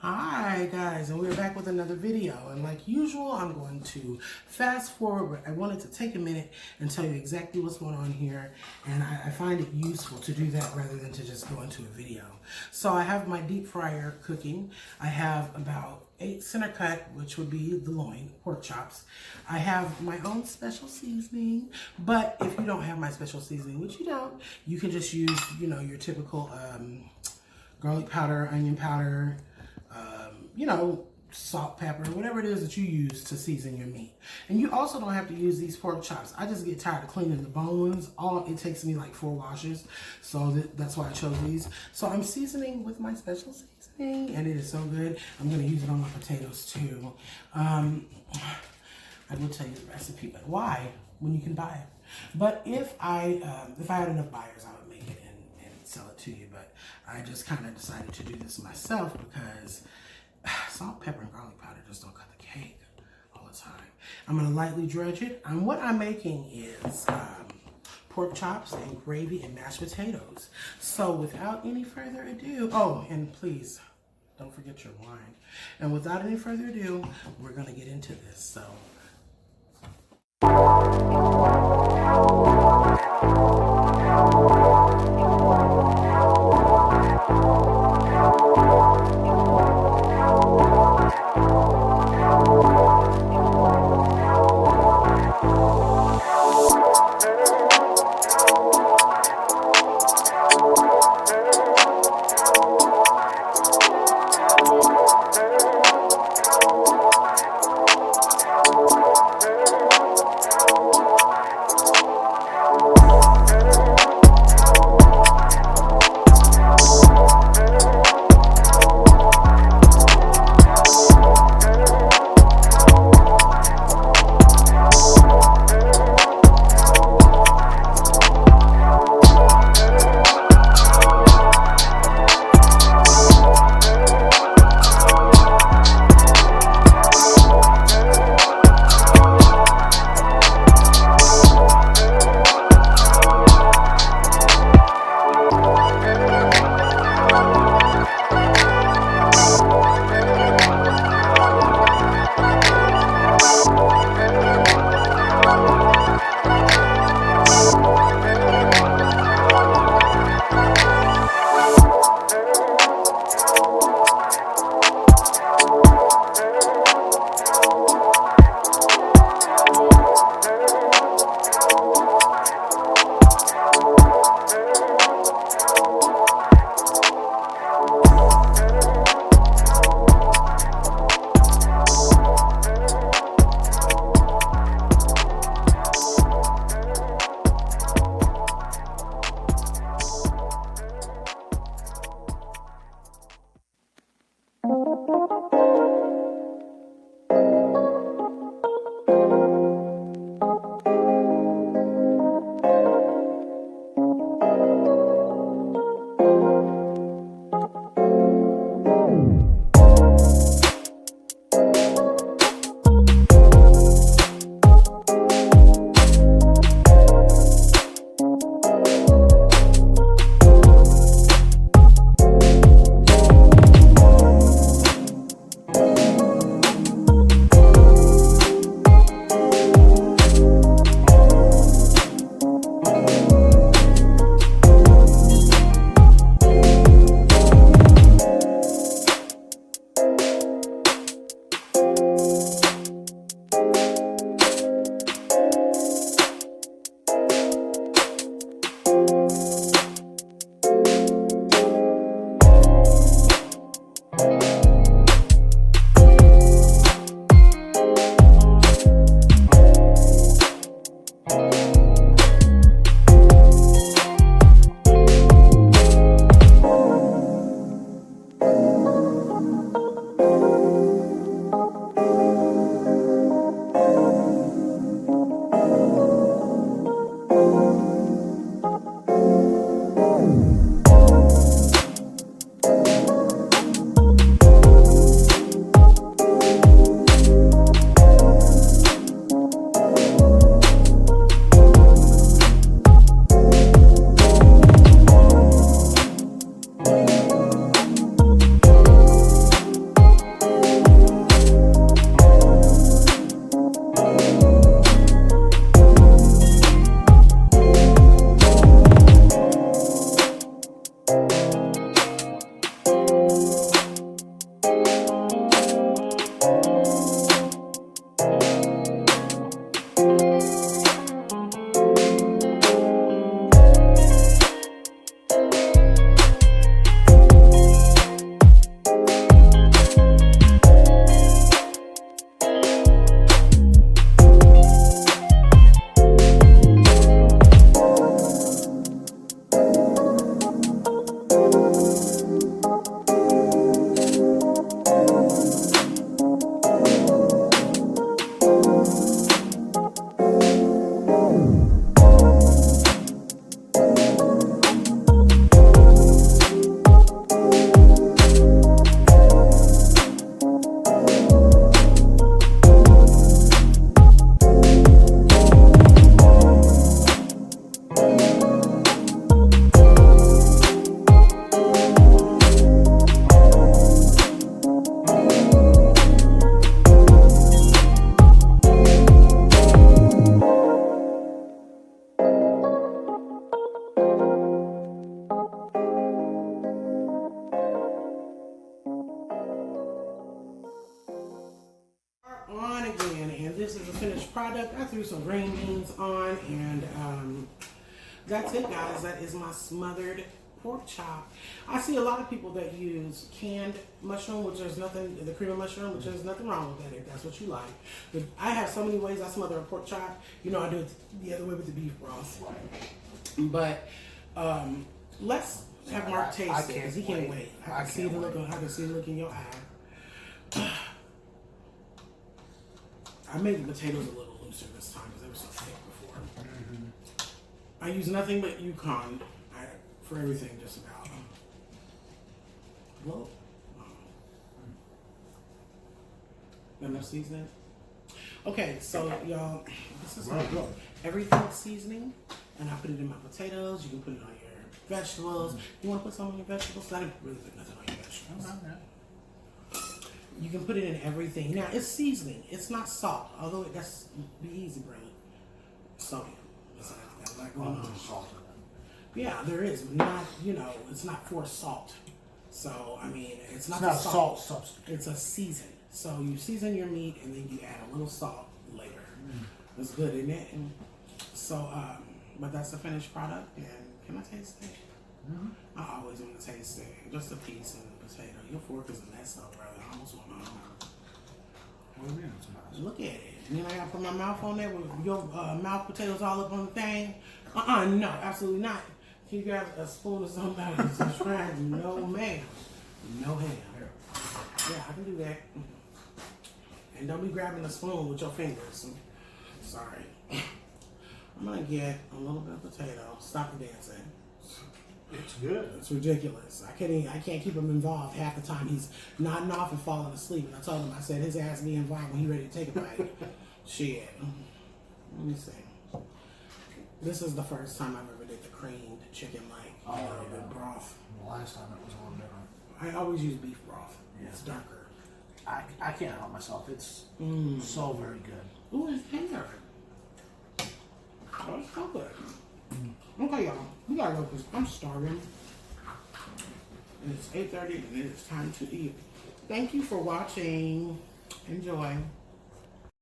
Hi guys, and we're back with another video, and like usual I'm going to fast forward, but I wanted to take a minute and tell you exactly what's going on here, and I find it useful to do that rather than to just go into a video. So I have my deep fryer cooking. I have about 8 center cut, which would be the loin, pork chops. I have my own special seasoning, but if you don't have my special seasoning, which you don't, you can just use, your typical garlic powder, onion powder, salt, pepper, whatever it is that you use to season your meat. And you also don't have to use these pork chops. I just get tired of cleaning the bones. It takes me like 4 washes, so that's why I chose these. So I'm seasoning with my special seasoning, and it is so good. I'm going to use it on my potatoes too. I will tell you the recipe, but why when you can buy it? But if I had enough buyers, I would make it and sell it to you. But I just kind of decided to do this myself because salt, pepper, and garlic powder just don't cut the cake all the time. I'm going to lightly dredge it. And what I'm making is pork chops and gravy and mashed potatoes. So without any further ado, oh, and please don't forget your wine. And without any further ado, we're going to get into this. So. this is a finished product. I threw some green beans on, and that's it, guys. That is my smothered pork chop. I see a lot of people that use canned mushroom, which there's nothing, the cream of mushroom, which there's nothing wrong with that if that's what you like. But I have so many ways I smother a pork chop. You know, I do it the other way with the beef broth. But let's have Mark taste it, because he can't wait. I can see the look in your eye. I made the potatoes a little looser this time because they were so thick before. I use nothing but Yukon for everything, just about. Whoa. Enough seasoning? Okay, so y'all, this is everything seasoning, and I put it in my potatoes. You can put it on your vegetables. You want to put some on your vegetables? I didn't really put nothing on your vegetables. You can put it in everything. Now, it's seasoning. It's not salt, although that's be easy, bro. Sodium. Yeah, there is, but not, you know, it's not for salt. So, I mean, it's not salt substitute. It's a season. So you season your meat and then you add a little salt later. That's good, isn't it? And so, but that's the finished product. And can I taste it? I always want to taste it. Just a piece of the potato. Your fork is a mess up, brother. I almost want my own. Look at it. And then I gotta put my mouth on there with your mouth potatoes all up on the thing. No, absolutely not. Can you grab a spoon or somebody to subscribe? No, ma'am. No ham. Yeah, I can do that. And don't be grabbing a spoon with your fingers. Sorry. I'm gonna get a little bit of potato. Stop the dancing. It's good. It's ridiculous. I can't keep him involved half the time. He's nodding off and falling asleep. And I told him, I said his ass be involved when he ready to take a bite. Shit. Let me see. This is the first time I've ever did the creamed chicken the broth. The last time it was a little different. I always use beef broth. Yeah. It's darker. I can't help myself. It's so very good. Ooh, it's tender. Oh, it's so good. Okay, y'all. We gotta go because I'm starving. And it's 8:30 and it's time to eat. Thank you for watching. Enjoy.